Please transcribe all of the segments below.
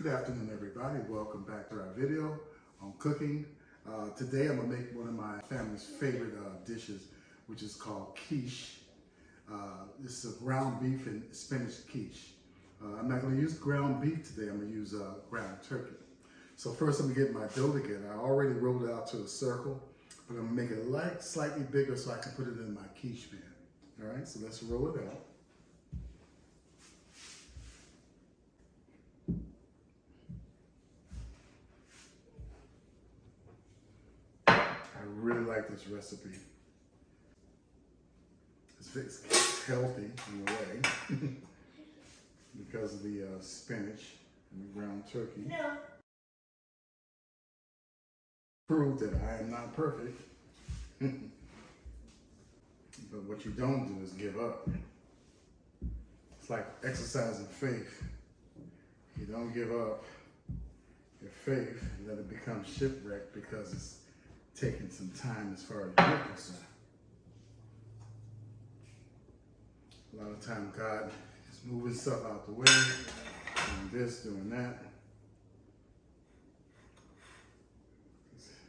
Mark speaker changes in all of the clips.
Speaker 1: Good afternoon, everybody. Welcome back to our video on cooking. Today I'm gonna make one of my family's favorite dishes, which is called quiche. This is a ground beef and spinach quiche. I'm not gonna use ground beef today. I'm gonna use ground turkey. So first I'm gonna get my dough together. I already rolled it out to a circle, but I'm gonna make it slightly bigger so I can put it in my quiche pan. All right, so let's roll it out. I really like this recipe. It's healthy in a way because of the spinach and the ground turkey. No. Prove that I am not perfect. But what you don't do is give up. It's like exercising faith. You don't give up your faith, let it become shipwrecked because it's taking some time as far as you're concerned. A lot of time God is moving stuff out the way, doing this, doing that.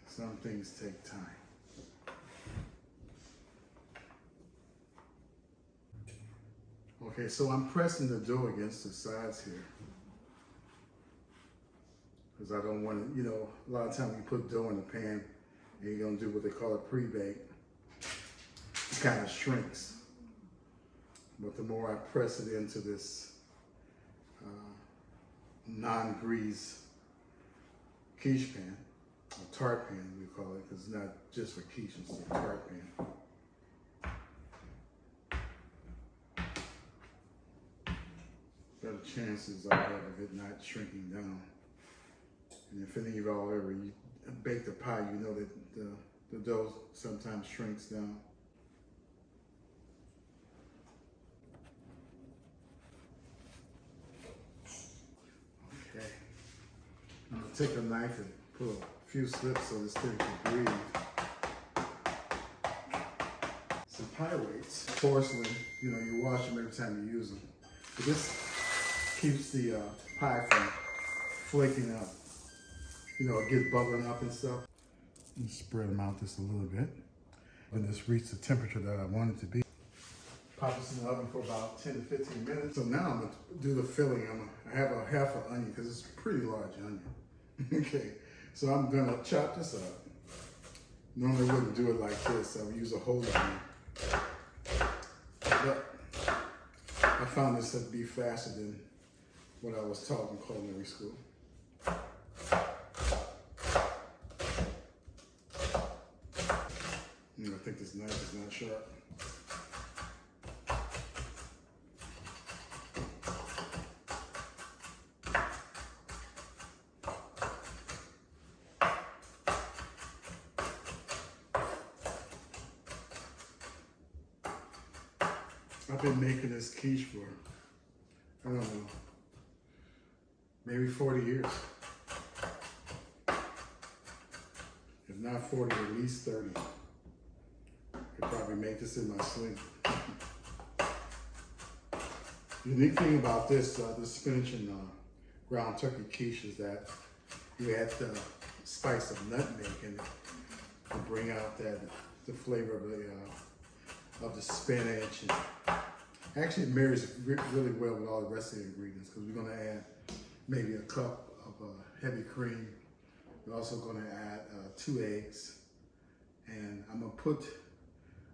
Speaker 1: Some things take time. Okay, so I'm pressing the dough against the sides here. Because I don't want to, a lot of times you put dough in the pan and you're going to do what they call a pre-bake. It kind of shrinks. But the more I press it into this non-grease quiche pan, or tart pan we call it, because it's not just for quiche, it's a tart pan. Better chances I have of it not shrinking down. And if any of y'all ever baked a pie, you know that the dough sometimes shrinks down. Okay. I'm gonna take a knife and put a few slips so this thing can breathe. Some pie weights. Porcelain, you wash them every time you use them. But this keeps the pie from flaking up. It gets bubbling up and stuff. And spread them out just a little bit. When this reaches the temperature that I want it to be. Pop this in the oven for about 10 to 15 minutes. So now I'm gonna do the filling. I have a half an onion because it's a pretty large onion. Okay, so I'm gonna chop this up. Normally I wouldn't do it like this. I would use a whole onion. But I found this to be faster than what I was taught in culinary school. I think this knife is not sharp. I've been making this quiche for, I don't know, maybe 40 years. If not 40, at least 30. Could probably make this in my sleep. The unique thing about this, the spinach and ground turkey quiche is that you add the spice of nutmeg in it to bring out the flavor of the spinach. And actually, it marries really well with all the rest of the ingredients because we're going to add maybe a cup of heavy cream. We're also going to add 2 eggs, and I'm going to put.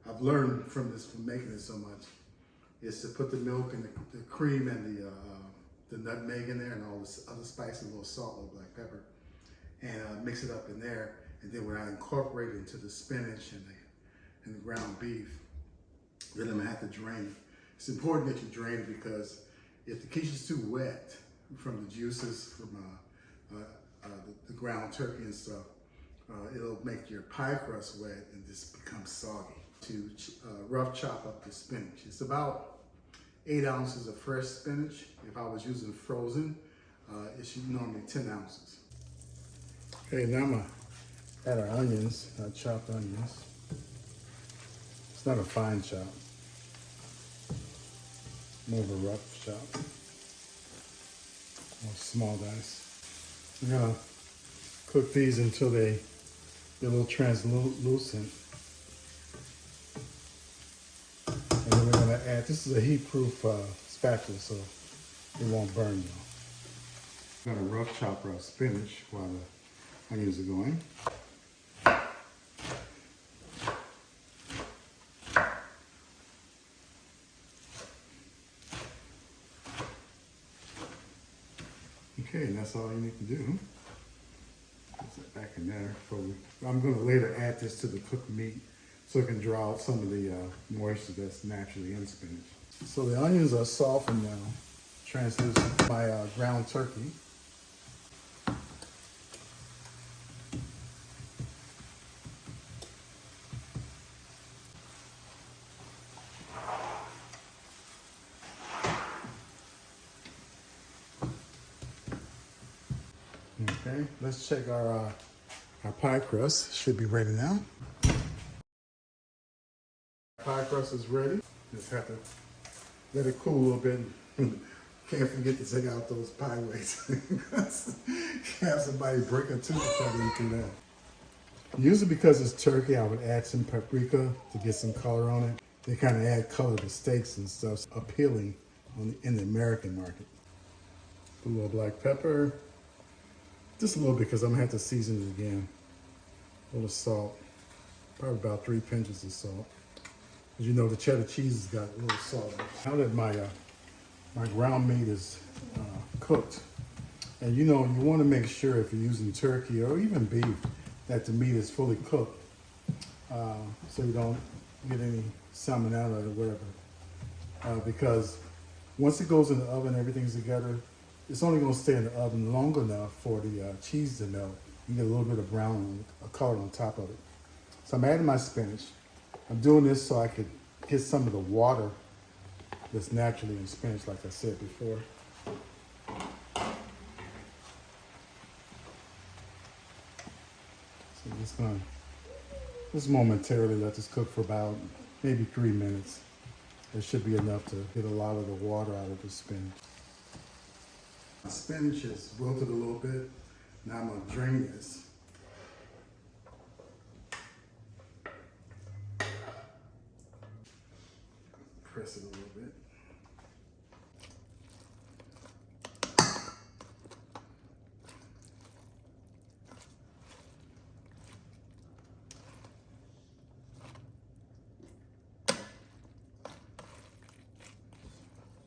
Speaker 1: I've learned from making it so much, is to put the milk and the cream and the nutmeg in there and all this other spices, a little salt, a little black pepper, and mix it up in there. And then when I incorporate it into the spinach and the ground beef, then I'm gonna have to drain it. It's important that you drain it because if the quiche is too wet from the juices from the ground turkey and stuff, it'll make your pie crust wet and just become soggy. To rough chop up the spinach. It's about 8 ounces of fresh spinach. If I was using frozen, it should normally 10 ounces. Okay, now I'm gonna add our onions, our chopped onions. It's not a fine chop, more of a rough chop, or small dice. We're gonna cook these until they get a little translucent. And then we're gonna add, this is a heat-proof spatula, so it won't burn you. I'm gonna rough chop our spinach while the onions are going. Okay, and that's all you need to do. Put that back in there. I'm going to later add this to the cooked meat so it can draw out some of the moisture that's naturally in spinach. So the onions are softened now, translucent. My ground turkey. Okay, let's check our pie crust. Should be ready now. Pie crust is ready. Just have to let it cool a little bit. Can't forget to take out those pie weights. Have somebody break a tooth trying to eat through that. Usually because it's turkey, I would add some paprika to get some color on it. They kind of add color to steaks and stuff, appealing in the American market. Put a little black pepper. Just a little bit because I'm gonna have to season it again. A little salt, probably about 3 pinches of salt. As you know, the cheddar cheese has got a little salt. Now that my ground meat is cooked, and you know, you want to make sure if you're using turkey or even beef that the meat is fully cooked, so you don't get any salmonella or whatever. Because once it goes in the oven, everything's together. It's only going to stay in the oven long enough for the cheese to melt. You get a little bit of brown color on top of it. So I'm adding my spinach. I'm doing this so I could get some of the water that's naturally in spinach, like I said before. So just momentarily let this cook for about maybe 3 minutes. It should be enough to get a lot of the water out of the spinach. My spinach is wilted a little bit. Now I'm going to drain this. Press it a little bit.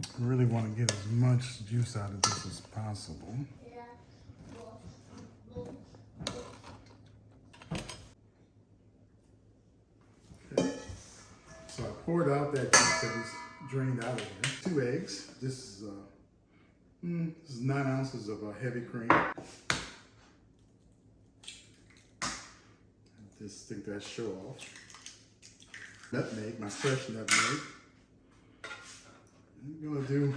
Speaker 1: I really want to get as much juice out of this as possible. Okay. So I poured out that juice that was drained out of here. 2 eggs. This is 9 ounces of heavy cream. Just think that show off. Nutmeg, my fresh nutmeg. I'm gonna do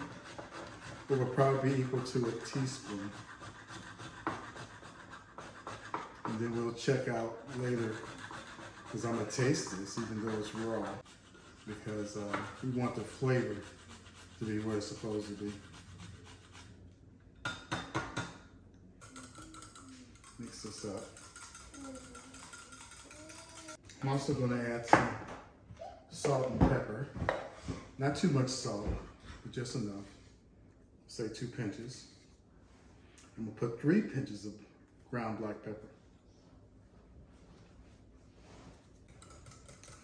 Speaker 1: what will probably be equal to a teaspoon. And then we'll check out later, because I'm gonna taste this even though it's raw, because we want the flavor to be where it's supposed to be. Mix this up. I'm also gonna add some salt and pepper. Not too much salt, but just enough. Say 2 pinches. I'm gonna put 3 pinches of ground black pepper.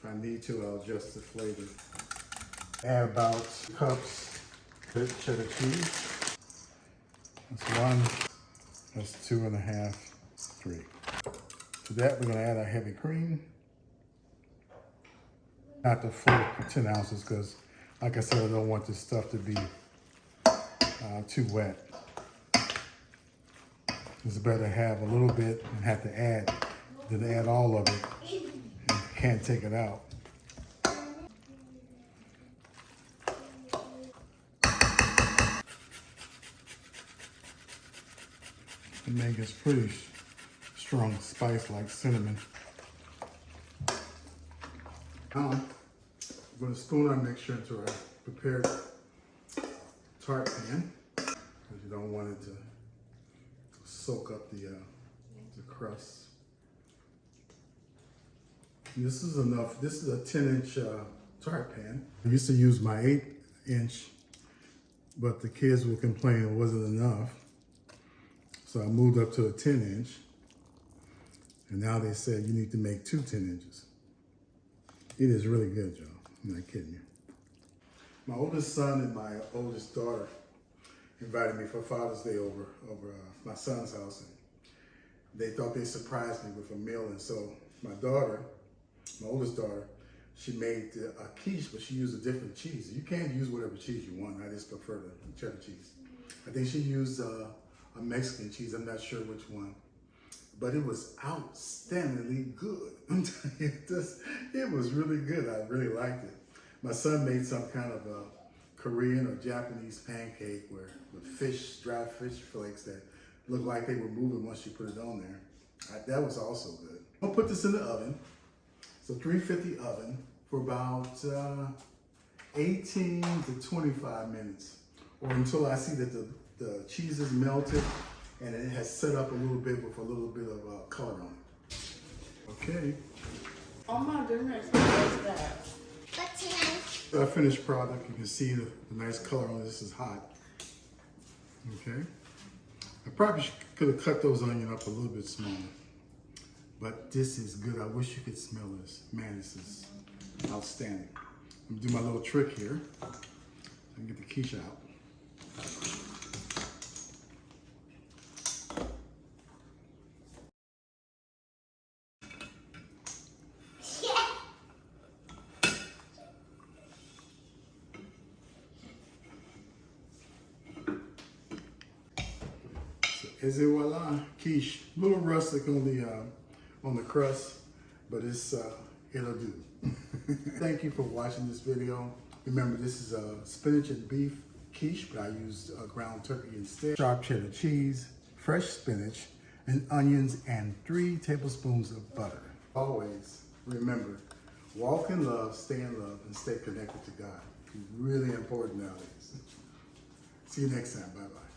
Speaker 1: If I need to, I'll adjust the flavor. Add about 2 cups of cheddar cheese. That's 1, that's 2.5, 3. To that, we're gonna add our heavy cream. Not the full 10 ounces, because like I said, I don't want this stuff to be too wet. It's better to have a little bit and have to add than to add all of it and can't take it out. It makes a pretty strong spice like cinnamon. Now, I'm going to spoon our mixture into our prepared tart pan, because you don't want it to soak up the crust. This is enough. This is a 10-inch tart pan. I used to use my 8-inch, but the kids were complaining it wasn't enough. So I moved up to a 10-inch. And now they said you need to make 2 10-inches. It is really good, y'all. I'm not kidding you. My oldest son and my oldest daughter invited me for Father's Day over my son's house. And they thought they surprised me with a meal. And so my daughter, my oldest daughter, she made a quiche, but she used a different cheese. You can't use whatever cheese you want. I just prefer the cheddar cheese. I think she used a Mexican cheese. I'm not sure which one. But it was outstandingly good. I'm telling you, it was really good. I really liked it. My son made some kind of a Korean or Japanese pancake with fish, dry fish flakes that looked like they were moving once you put it on there. That was also good. I'll put this in the oven. So 350 oven for about 18 to 25 minutes, or until I see that the cheese is melted and it has set up a little bit with a little bit of color on it. Okay.
Speaker 2: Oh my goodness, what is that?
Speaker 1: The finished product, you can see the nice color on it. This is hot. Okay. I probably could have cut those onions up a little bit smaller, but this is good. I wish you could smell this. Man, this is outstanding. I'm gonna do my little trick here. I can get the quiche out. Et voila, quiche. A little rustic on the crust, but it's it'll do. Thank you for watching this video. Remember, this is a spinach and beef quiche, but I used ground turkey instead. Sharp cheddar cheese, fresh spinach, and onions, and 3 tablespoons of butter. Always remember, walk in love, stay in love, and stay connected to God. It's really important nowadays. See you next time. Bye-bye.